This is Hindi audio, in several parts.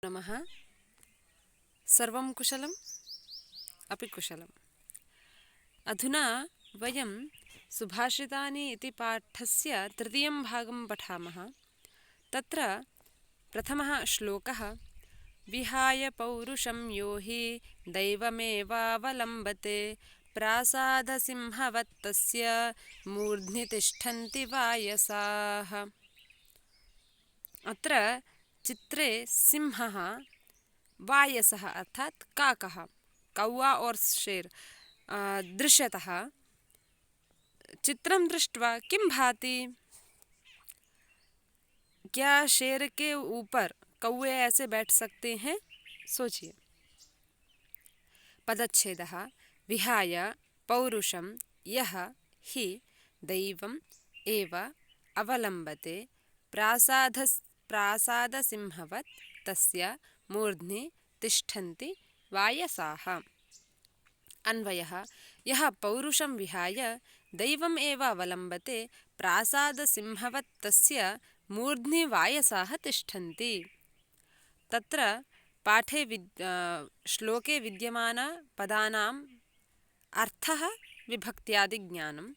नमः। सर्वं कुशलम्? अपि कुशलम्। अधुना वयं सुभाषितानि इति पाठस्य तृतीयं भागं पठामः। तत्र प्रथमः श्लोकः विहाय पौरुषं यो हि दैवमेवावलम्बते प्रासादसिंहवत् तस्य मूर्ध्नि तिष्ठन्ति वायसाः। अत्र चित्रे सिंहः वायसः अर्थात काकः कौवा और शेर दृश्यतः। चित्रं दृष्ट्वा किं भाति? क्या शेर के ऊपर कौवे ऐसे बैठ सकते हैं? सोचिए। पदच्छेदः विहाय पौरुषं यः हि दैवम् एव अवलम्बते प्रासादसिंहवत् तस्य मूर्ध्नि तिष्ठन्ति वायसाः। अन्वयः यः पौरुषं विहाय दैवम् एव अवलम्बते प्रासादसिंहवत् तस्य मूर्ध्नि वायसाः तिष्ठन्ति। तत्र पाठे श्लोके विद्यमानपदानाम् अर्थः विभक्त्यादिज्ञानं।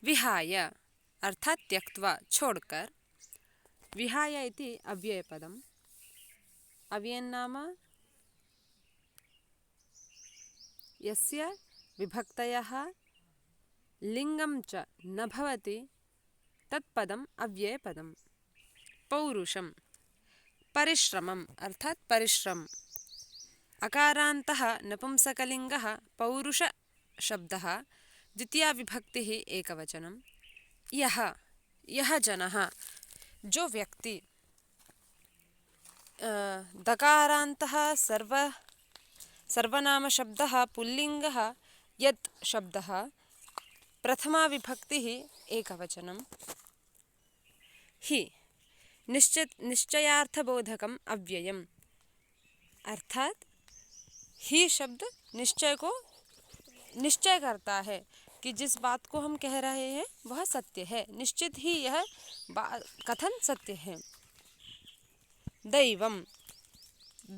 विहाय अर्थात् त्यक्त्वा छोड़कर, विहाय इति अव्ययपदम्। अव्ययं नाम यस्य विभक्तयः लिङ्गं च न भवति तत्पदम् अव्ययपदम्। पौरुषं परिश्रमम् अर्थात् परिश्रम। अकारान्तः नपुंसकलिङ्गः पौरुष शब्दः द्वितीया विभक्तिः एकवचनं। यः जनः जो व्यक्ति। दकारान्तः सर्वनाम शब्दः पुल्लिङ्गः यत् शब्दः प्रथमा विभक्तिः एकवचनं। हि निश्चयार्थबोधकम् अव्ययम् अर्थात ही शब्द निश्चय को निश्चय करता है कि जिस बात को हम कह रहे हैं वह सत्य है, निश्चित ही यह कथन सत्य है। दैवम्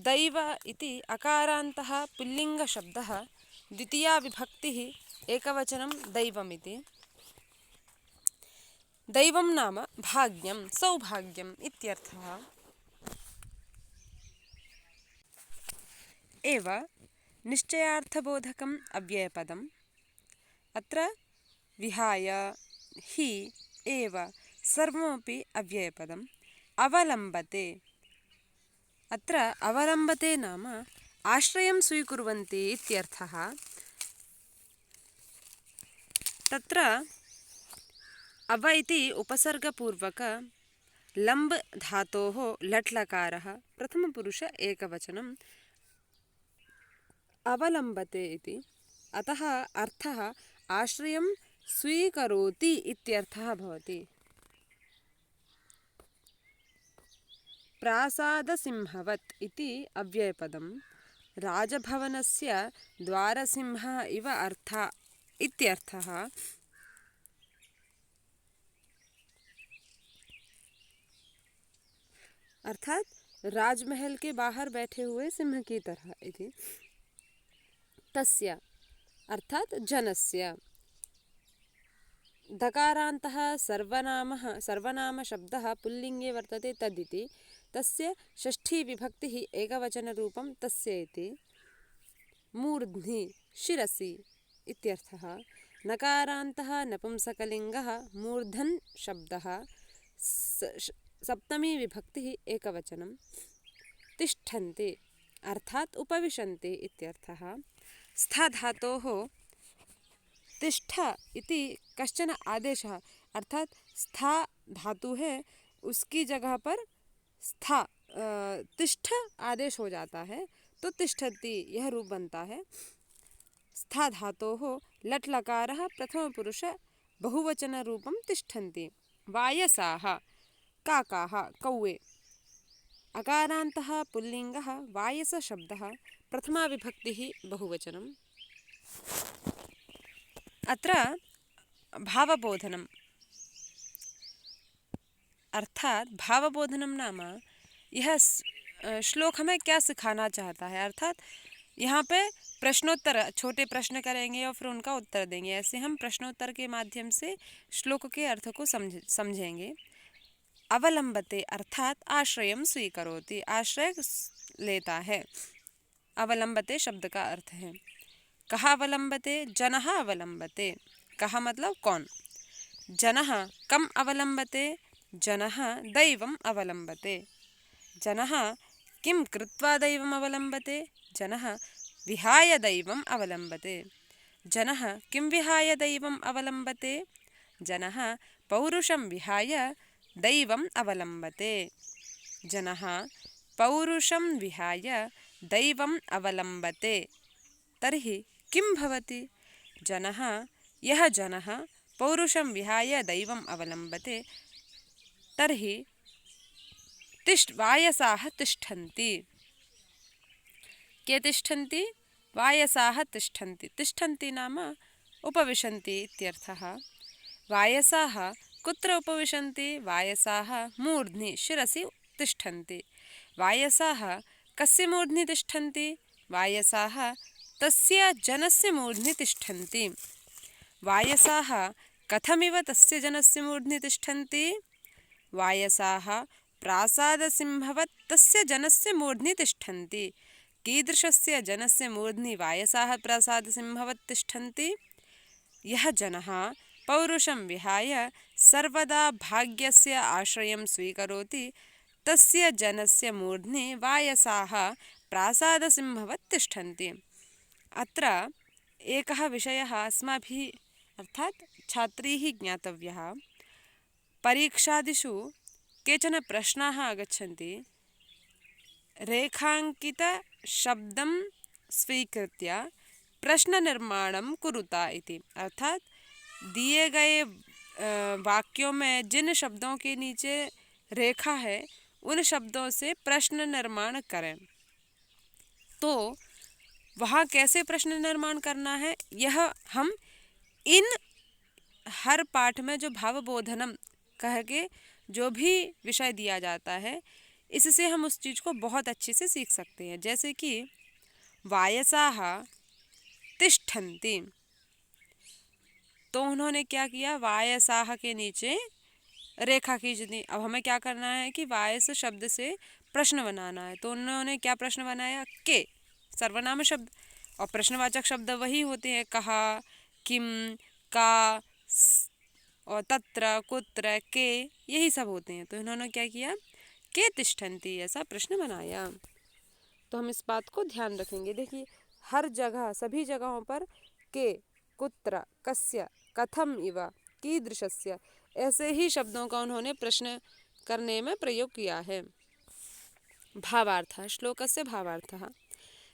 दैव इति अकारान्तः पुल्लिङ्गशब्दः द्वितीया विभक्तिः एकवचनं दैवमिति। दैवं नाम भाग्यं सौभाग्यम् इत्यर्थः। एव निश्चयार्थबोधकम् अव्ययपदम्। अत्र विहाय हि एव सर्वमपि अव्ययपदम्। अवलम्बते अत्र अवलम्बते नाम आश्रयं स्वीकुर्वन्ति इत्यर्थः। तत्र अव इति उपसर्गपूर्वक लम्ब धातोः लट्लकारः प्रथमपुरुष एकवचनं अवलम्बते इति। अतः अर्थः आश्रयं स्वीकरोति इत्यर्थः भवति। प्रासादसिंहवत् इति अव्ययपदं राजभवनस्य द्वारसिंहः इव इत्यर्थः। अर्थात राजमहल के बाहर बैठे हुए सिंह की तरह इति। तस्य अर्थात जनस्य। दकारान्तः सर्वनाम शब्दः पुल्लिङ्गे वर्तते तदिति। तस्य षष्ठी विभक्तिः एकवचनरूपं तस्य इति। मूर्ध्नि शिरसि इत्यर्थः। नकारान्तः नपुंसकलिङ्गः मूर्धन् शब्दः सप्तमी विभक्तिः एकवचनं। तिष्ठन्ति अर्थात् उपविशन्ति इत्यर्थः। स्था धातोः तिष्ठ इति कश्चन आदेशः अर्थात स्था धातु है उसकी जगह पर स्था तिष्ठ आदेश हो जाता है तो तिष्ठति यह रूप बनता है। स्था धातोः लट् लकारः प्रथम पुरुष बहुवचन रूपं तिष्ठन्ति। वायसाः काकाः कौवे। अकारान्तः पुल्लिङ्गः वायस शब्दः प्रथमा विभक्तिः बहुवचनम्। अत्र भावबोधनम् अर्थात भावबोधनं नाम यः श्लोक हमें क्या सिखाना चाहता है, अर्थात यहाँ पे प्रश्नोत्तर, छोटे प्रश्न करेंगे और फिर उनका उत्तर देंगे। ऐसे हम प्रश्नोत्तर के माध्यम से श्लोक के अर्थ को समझेंगे। अवलंबते अर्थात आश्रयम स्वीकरोति, आश्रय लेता है। अवलंबते शब्द का अर्थ है कः अवलंबते, जनः अवलंबते। कः मतलब कौन, जनः कम अवलंबते, जनः दैवम अवलंबते। जनः किं कृत्वा दैवम अवलंबते, जनः विहाय दैवम अवलंबते। जनः किं विहाय दैवम अवलंबते, जनः पौरुषं विहाय दैवम अवलंबते। जनः पौरुषं विहाय दैवम अवलंबते। तर्हि किं भवति, जनः, यः जनः पौरुषं विहाय दैवम अवलंबते, तर्हि वायसाः तिष्ठन्ति। के तिष्ठन्ति, वायसाः तिष्ठन्ति। तिष्ठन्ति नाम उपविशन्ति इत्यर्थः। वायसाः कुत्र उपविशन्ति, वायसाः मूर्ध्नि शिरसि तिष्ठन्ति। वायसाः कस्य मूर्ध्नि तिष्ठन्ति, वायसाः तस्य जनस्य मूर्ध्नि तिष्ठन्ति। वायसाः कथमिव तस्य जनस्य मूर्ध्नि तिष्ठन्ति, वायसाः प्रासादसिंहवत् तस्य जनस्य मूर्ध्नि तिष्ठन्ति। कीदृशस्य जनस्य मूर्ध्नि वायसाः प्रासादसिंहवत् तिष्ठन्ति, यः जनः पौरुषं विहाय सर्वदा भाग्यस्य आश्रयं स्वीकरोति, तस्य जनस्य मूर्ध्नि वायसाः प्रासादसिंहवत् तिष्ठन्ति। अत्र एकः विषयः अस्माभिः अर्थात् छात्रैः ज्ञातव्यः। परीक्षादिषु केचन प्रश्नाः आगच्छन्ति, रेखाङ्कितशब्दं स्वीकृत्य प्रश्ननिर्माणं कुरुता इति, अर्थात दिए गए वाक्यों में जिन शब्दों के नीचे रेखा है उन शब्दों से प्रश्न निर्माण करें। तो वहाँ कैसे प्रश्न निर्माण करना है, यह हम इन हर पाठ में जो भावबोधनम कह के जो भी विषय दिया जाता है, इससे हम उस चीज़ को बहुत अच्छे से सीख सकते हैं। जैसे कि वायसाः तिष्ठन्ति, तो उन्होंने क्या किया, वायसाः के नीचे रेखा खींच दी। अब हमें क्या करना है कि वायस शब्द से प्रश्न बनाना है। तो उन्होंने क्या प्रश्न बनाया, के सर्वनाम शब्द, और प्रश्नवाचक शब्द वही होते हैं, कहा, किम, का और तत्र, कुत्र, के, यही सब होते हैं। तो इन्होंने क्या किया, के तिष्ठन्ति ऐसा प्रश्न बनाया। तो हम इस बात को ध्यान रखेंगे। देखिए हर जगह, सभी जगहों पर के, कुत्र, कस्य, कथम इव, कीदृशस्य, ऐसे ही शब्दों का उन्होंने प्रश्न करने में प्रयोग किया है। भावार्थः, श्लोकस्य भावार्थः,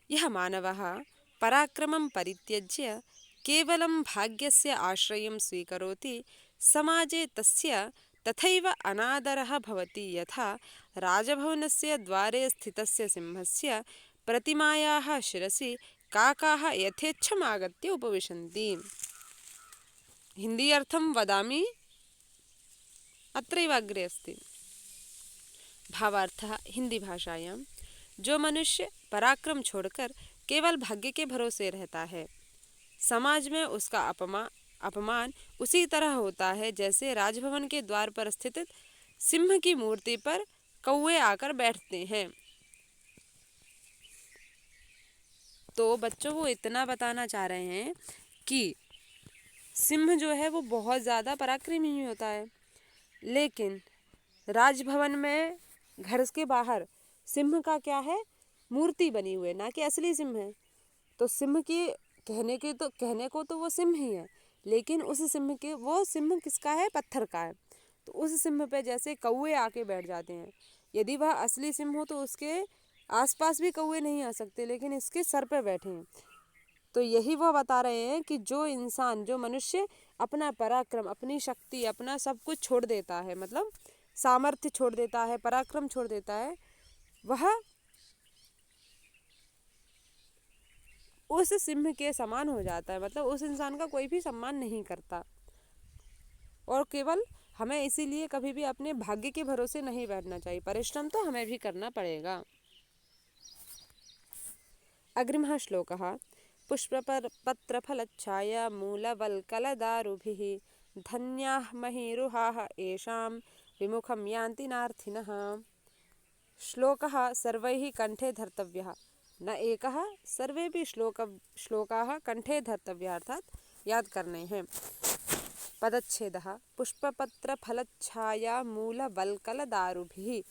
यः मानवः पराक्रमं परित्यज्य केवलं भाग्यस्य आश्रयं स्वीकरोति, समाजे तस्य तथैव अनादरः भवति, यथा राजभवनस्य द्वारे स्थितस्य सिंहस्य प्रतिमायाः शिरसि काकाः यथेच्छम् आगत्य उपविशन्ति। हिंदी अर्थं वदामि, अत्रैव अग्रे अस्ति। भावार्थः हिंदी भाषायां, जो मनुष्य पराक्रम छोड़कर केवल भाग्य के भरोसे रहता है, समाज में उसका अपमान उसी तरह होता है जैसे राजभवन के द्वार पर स्थित सिंह की मूर्ति पर कौवे आकर बैठते हैं। तो बच्चों वो इतना बताना चाह रहे हैं कि सिंह जो है वो बहुत ज़्यादा पराक्रमी ही होता है, लेकिन राजभवन में घर के बाहर सिंह का क्या है, मूर्ति बनी हुई है, ना कि असली सिंह है। तो सिंह की कहने को तो वो सिंह ही है, लेकिन उस सिंह के, वो सिंह किसका है, पत्थर का है। तो उस सिंह पे जैसे कौवे आके बैठ जाते हैं, यदि वह असली सिंह हो तो उसके आसपास भी कौवे नहीं आ सकते, लेकिन इसके सर पे बैठे हैं। तो यही वो बता रहे हैं कि जो इंसान, जो मनुष्य अपना पराक्रम, अपनी शक्ति, अपना सब कुछ छोड़ देता है, मतलब सामर्थ्य छोड़ देता है, पराक्रम छोड़ देता है, वह उस सिंह के समान हो जाता है। मतलब उस इंसान का कोई भी सम्मान नहीं करता। और केवल हमें इसीलिए कभी भी अपने भाग्य के भरोसे नहीं बैठना चाहिए, परिश्रम तो हमें भी करना पड़ेगा। अग्रिमः श्लोकः पुष्पपत्रफलच्छाया मूलवल्कलदारुभिः धन्याः महीरुहाः येषां विमुखं यान्ति नार्थिनः। श्लोकः सर्वैः कंठे धर्तव्यः, न एकः, सर्वेपि श्लोकाः कंठे धर्तव्याः अर्थात याद करने हैं। पदच्छेदः पुष्पपत्रफलच्छाया मूलवल्कलदारुभिः,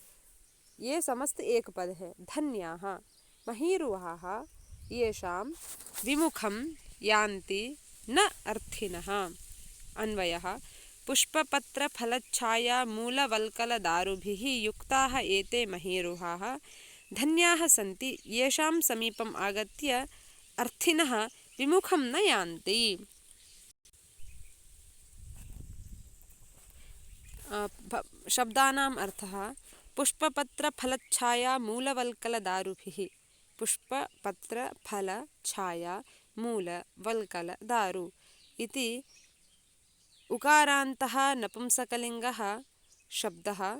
ये समस्त एक पद है। धन्याः महीरुहाः येषां विमुखं यान्ति न अर्थिनः। अन्वयः पुष्पपत्रफलच्छाया मूलवल्कलदारुभिः युक्ताः एते महीरुहाः धन्याः सन्ति येषां समीपम् आगत्य अर्थिनः विमुखं न यान्ति। शब्दानाम् अर्थः पुष्पपत्रफलच्छाया मूलवल्कलदारुभिः। पुष्पपत्रफलच्छाया मूलवल्कलदारु इति उकारान्तः नपुंसकलिङ्गः शब्दः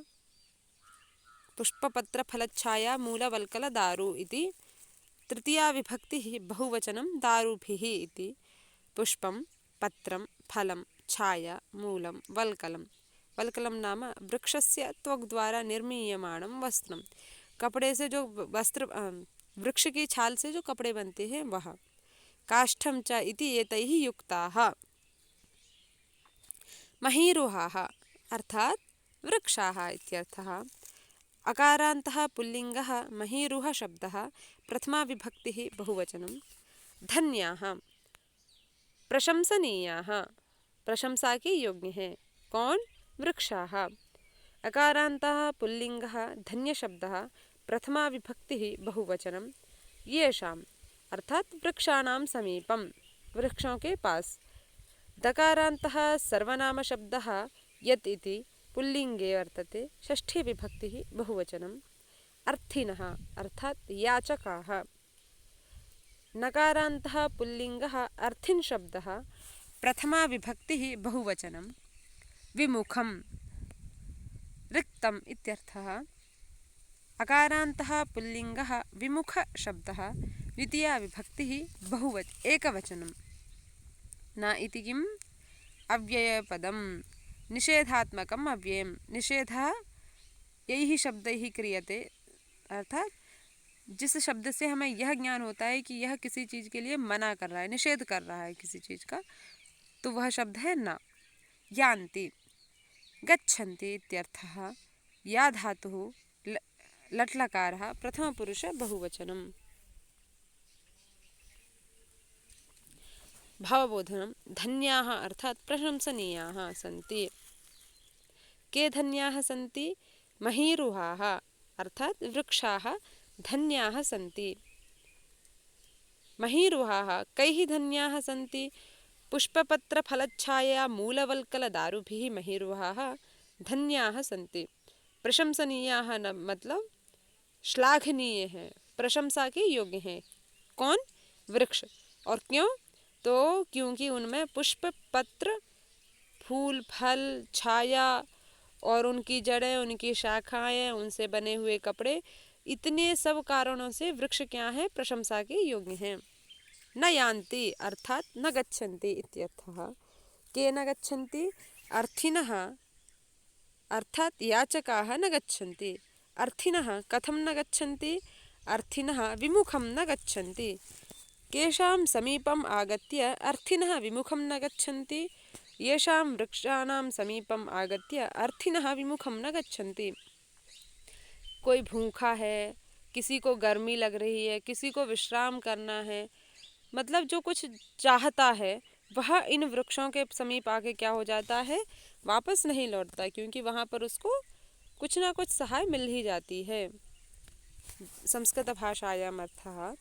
पुष्पपत्रफलच्छाया मूलवल्कलदारु इति तृतीया विभक्तिः बहुवचनं दारुभिः इति। पुष्पं पत्रं फलं छाया मूलं वल्कलं। वल्कलं नाम वृक्षस्य त्वक् द्वारा निर्मीयमाणं वस्त्रं। कपड़े से जो वस्त्र वृक्ष की छाल से जो कपड़े बनते हैं वह। काष्ठं च इति एतैः युक्ताः। महीरुहाः अर्थात वृक्षाः इत्यर्थः। अकारान्तः पुल्लिङ्गः महीरुह शब्दः प्रथमा विभक्तिः बहुवचनं। धन्याः प्रशंसनीयाः, प्रशंसा के योग्य हैं। कौन? वृक्षाः। अकारान्तः पुल्लिङ्गः धन्य शब्दः प्रथमा विभक्तिः बहुवचनं। येषाम् अर्थात वृक्षाणां समीपं, वृक्षों के पास। दकारान्तः सर्वनाम शब्दः यत् इति पुल्लिङ्गे वर्तते, षष्ठी विभक्तिः बहुवचनं। अर्थिनः अर्थात याचकाः। नकारान्तः पुल्लिङ्गः अर्थिन् शब्दः प्रथमा विभक्तिः बहुवचनं। विमुखं रिक्तम् इत्यर्थः। अकारान्तः पुल्लिङ्गः विमुख शब्दः द्वितीया विभक्तिः एकवचनं। न इति किम्? अव्ययपदं, निषेधात्मकम् अव्ययं। निषेधः यही शब्दैः क्रियते, अर्थात जिस शब्द से हमें यह ज्ञान होता है कि यह किसी चीज़ के लिए मना कर रहा है, निषेध कर रहा है किसी चीज़ का, तो वह शब्द है न। यान्ति गच्छन्ति इत्यर्थः। या धातुः लट्लकारः प्रथमपुरुष बहुवचनं। भावबोधनं धन्याः अर्थात प्रशंसनीयाः सन्ति। के धन्याः सन्ति? महीरुहाः अर्थात वृक्षाः धन्याः सन्ति। महीरुहाः कैः धन्याः सन्ति? पुष्पपत्रफलच्छाया मूलवल्कलदारुभिः महीरुहाः धन्याः सन्ति। प्रशंसनीयाः न मतलब श्लाघनीय हैं, प्रशंसा के योग्य हैं। कौन? वृक्ष। और क्यों? तो क्योंकि उनमें पुष्प, पत्र, फूल, फल, छाया और उनकी जड़ें, उनकी शाखाएं, उनसे बने हुए कपड़े, इतने सब कारणों से वृक्ष क्या है? प्रशंसा के योग्य हैं। न यान्ति अर्थात न गच्छन्ति इत्यर्थः। के न गच्छन्ति? अर्थिनः अर्थात याचकाः न गच्छन्ति। अर्थिनः कथं न गच्छन्ति? अर्थिनः विमुखं न गच्छन्ति। केषां समीपम् आगत्य अर्थिनः विमुखं न गच्छन्ति? येषां वृक्षाणां समीपम् आगत्य अर्थिनः विमुखं न गच्छन्ति। कोई भूखा है, किसी को गर्मी लग रही है, किसी को विश्राम करना है, मतलब जो कुछ चाहता है वह इन वृक्षों के समीप आके क्या हो जाता है? वापस नहीं लौटता, क्योंकि वहाँ पर उसको कुछ ना कुछ सहाय मिल ही जाती है। संस्कृतभाषायाम् अर्थः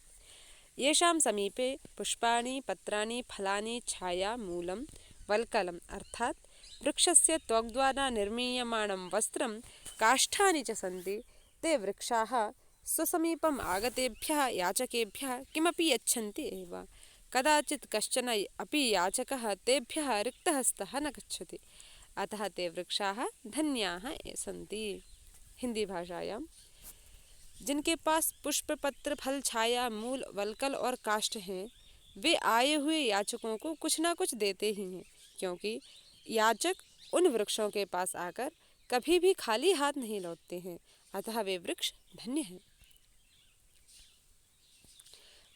येषां समीपे पुष्पाणि, पत्राणि, फलानि, छाया, मूलं, वल्कलम् अर्थात वृक्षस्य त्वग्द्वारा निर्मीयमाणं वस्त्रं, काष्ठानि च सन्ति, ते वृक्षाः स्वसमीपम् आगतेभ्यः याचकेभ्यः किमपि यच्छन्ति एव। कदाचित् कश्चन अपि याचकः तेभ्यः रिक्तहस्तः न गच्छति, अतः ते वृक्षाः धन्याः सन्ति। हिंदी भाषायां जिनके पास पुष्प, पत्र, फल, छाया, मूल, वल्कल और काष्ठ हैं, वे आए हुए याचकों को कुछ ना कुछ देते ही हैं, क्योंकि याचक उन वृक्षों के पास आकर कभी भी खाली हाथ नहीं लौटते हैं, अतः वे वृक्ष धन्य हैं।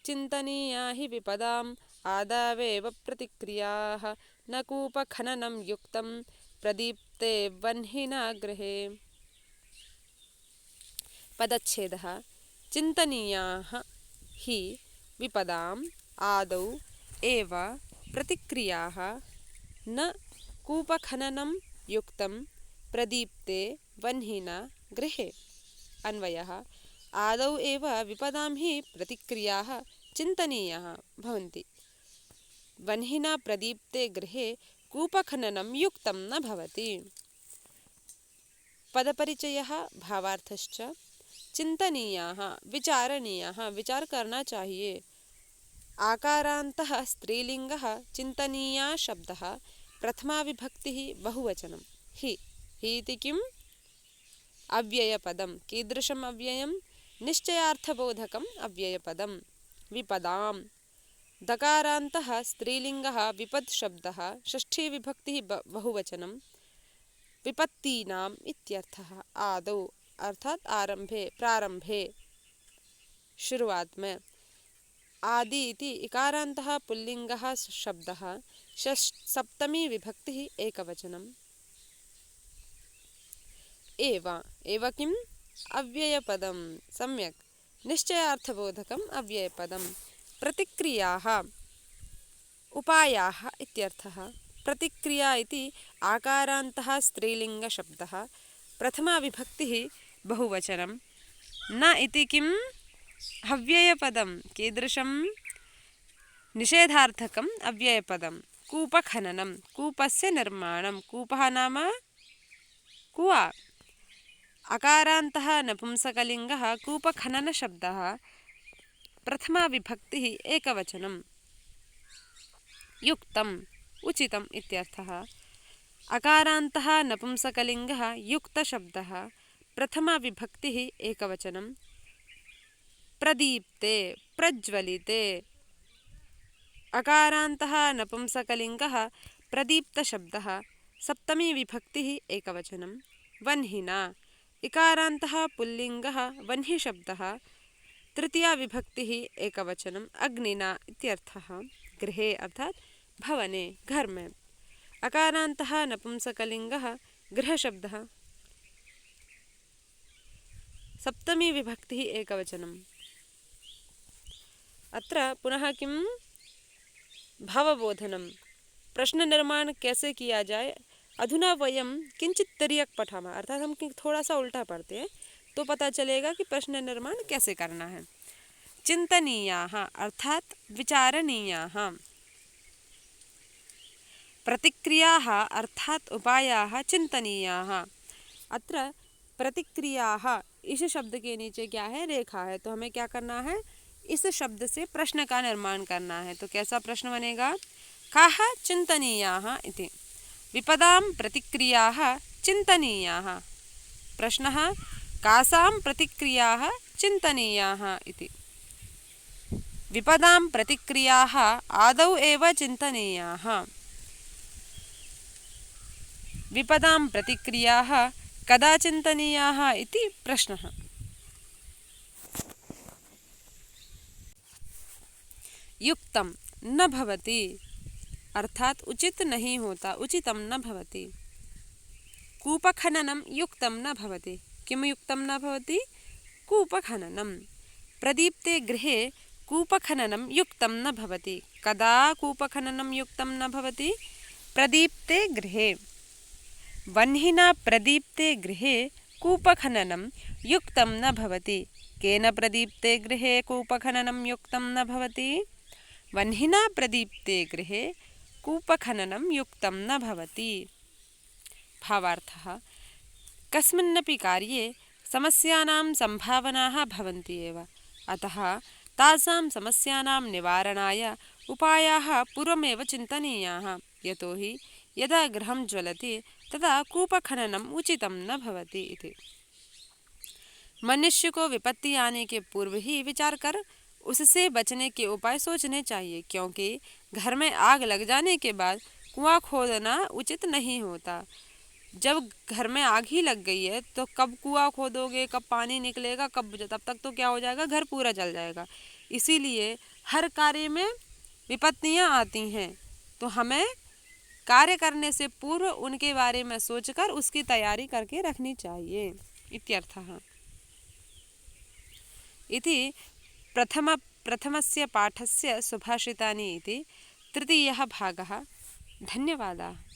चिंतनीया हि विपदाम आदावेव प्रतिक्रियाः न कूपखननं युक्तं प्रदीप्ते वह्निना गृहे। पदच्छेदः। चिंतनीयाः हि विपदाम् आदौ एव प्रतिक्रियाः न कूपखननं युक्तं प्रदीप्ते वह्निना गृहे। अन्वयः। आदौ एव विपदां हि प्रतिक्रियाः चिन्तनीयाः भवन्ति। वह्निना प्रदीप्ते गृहे कूपखननं युक्तं न भवति। पदपरिचयः भावार्थश्च। चिन्तनीयाः विचारणीयाः, विचार करना चाहिए। आकारान्तः स्त्रीलिङ्गः चिन्तनीया शब्दः प्रथमा विभक्तिः बहुवचनं। हि इति किम्? अव्ययपदं। कीदृशम् अव्ययं? निश्चयार्थबोधकम् अव्ययपदं। विपदां। दकारान्तः स्त्रीलिङ्गः विपद् शब्दः षष्ठी विभक्तिः बहुवचनं। विपत्तीनाम् इत्यर्थः। आदौ अर्थात आरंभे, प्रारंभे, शुरुआत में। आदि इति इकारान्तः पुल्लिङ्गः शब्दः सप्तमी विभक्तिः एकवचनम्। एव किम्? अव्ययपदं। सम्यक्। निश्चयार्थबोधकम् अव्ययपदं। प्रतिक्रियाः उपायाः इत्यर्थः। प्रतिक्रिया इति आकारान्तः स्त्रीलिङ्गशब्दः प्रथमा विभक्तिः बहुवचनं। न इति किम्? अव्ययपदं। कीदृशं? निषेधार्थकम् अव्ययपदं। कूपखननं, कूपस्य निर्माणं। कूपः नाम कुआ। अकारान्तः नपुंसकलिङ्गः कूपखननशब्दः प्रथमा विभक्तिः एकवचनं। युक्तम्, उचितम् इत्यर्थः। अकारान्तः नपुंसकलिङ्गः युक्तशब्दः प्रथमा विभक्तिः एकवचनं। प्रदीप्ते, प्रज्वलिते। अकारान्तः नपुंसकलिङ्गः प्रदीप्तशब्दः सप्तमी विभक्तिः एकवचनं। वह्निना। इकारान्तः पुल्लिङ्गः वह्निशब्दः तृतीया विभक्तिः एकवचनं। अग्निना इत्यर्थः। गृहे अर्थात भवने, घर में। अकारान्तः नपुंसकलिङ्गः गृहशब्दः सप्तमी विभक्तिः एकवचनम्। अत्र पुनः किं? भावबोधनं। प्रश्न निर्माण कैसे किया जाए? अधुना वयं किंचित तिर्यक पठामः, अर्थात हम थोड़ा सा उल्टा पढ़ते हैं तो पता चलेगा कि प्रश्न निर्माण कैसे करना है। चिंतनीयाः अर्थात विचारणीयाः। प्रतिक्रियाः अर्थात उपायाः चिंतनीयाः। अत्र प्रतिक्रियाः इस शब्द के नीचे क्या है? रेखा है। तो हमें क्या करना है? इस शब्द से प्रश्न का निर्माण करना है। तो कैसा प्रश्न बनेगा? काः चिंतनीयाः इति। विपदां प्रतिक्रियाः चिंतनीयाः। प्रश्नः कासां प्रतिक्रियाः चिंतनीयाः इति। विपदां प्रतिक्रियाः आदौ एव चिंतनीयाः। विपदां प्रतिक्रियाः कदा चिंतनीयाः इति प्रश्नः। युक्तं न भवति अर्थात उचित नहीं होता, उचितं न भवति। कूपखननं युक्तं न भवति। किं युक्तं न भवति? कूपखननं। प्रदीप्ते गृहे कूपखननं युक्तं न भवति। कदा कूपखननं युक्तं न भवति? प्रदीप्ते गृहे। वह्निना प्रदीप्ते गृहे कूपखननं युक्तं न भवति। केन प्रदीप्ते गृहे कूपखननं युक्तं न भवति? वह्निना प्रदीप्ते गृहे कूपखननं युक्तं न भवति। भावार्थः। कस्मिन्नपि कार्ये समस्यानां सम्भावनाः भवन्ति एव, अतः तासां समस्यानां निवारणाय उपायाः पूर्वमेव चिन्तनीयाः। यतोहि यदा गृहं ज्वलति तदा कूपखननम् उचितं न भवति इति। मनुष्य को विपत्ति आने के पूर्व ही विचार कर उससे बचने के उपाय सोचने चाहिए, क्योंकि घर में आग लग जाने के बाद कुआं खोदना उचित नहीं होता। जब घर में आग ही लग गई है तो कब कुआं खोदोगे, कब पानी निकलेगा, कब तब तक तो क्या हो जाएगा, घर पूरा जल जाएगा। इसीलिए हर कार्य में विपत्तियां आती हैं, तो हमें कार्य करने से पूर्व उनके बारे में सोचकर उसकी तैयारी करके रखनी चाहिए इत्यर्थः। इति प्रथमस्य पाठस्य सुभाषितानि इति तृतीयः भागः। धन्यवादाः।